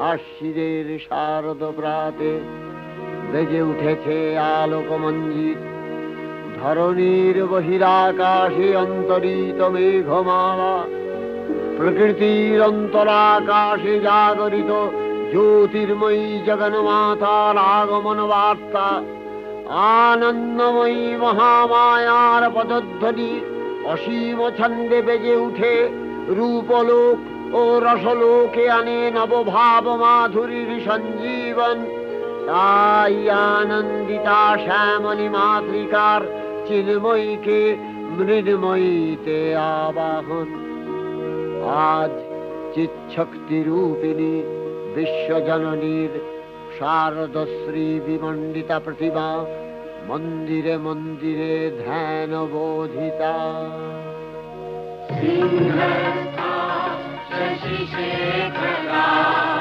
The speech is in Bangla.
আশ্বিনের শারদ প্রাতে বেজে উঠেছে আলোকমঞ্জিত। ধরণীর বহিরাকাশে অন্তরিত মেঘমালা, প্রকৃতির অন্তরাকাশে জাগরিত জ্যোতির্ময়ী জগন্মাতার আগমন বার্তা। আনন্দময়ী মহামায়ার পদধ্বনি অসীম ছন্দে বেজে উঠে রূপলোক ও রসলোকে আনে নবভাব মাধুরীর সঞ্জীবন। তাই আনন্দিতা শ্যামলী মাতৃকার চিন্ময়ীকে মৃন্ময়ীতে আবাহন। আজ চিৎশক্তি রূপিণী বিশ্বজননীর শারদশ্রী বিমণ্ডিতা প্রতিমা মন্দিরে মন্দিরে ধ্যান বোধিতা। সিংহস্থা শশিশেখর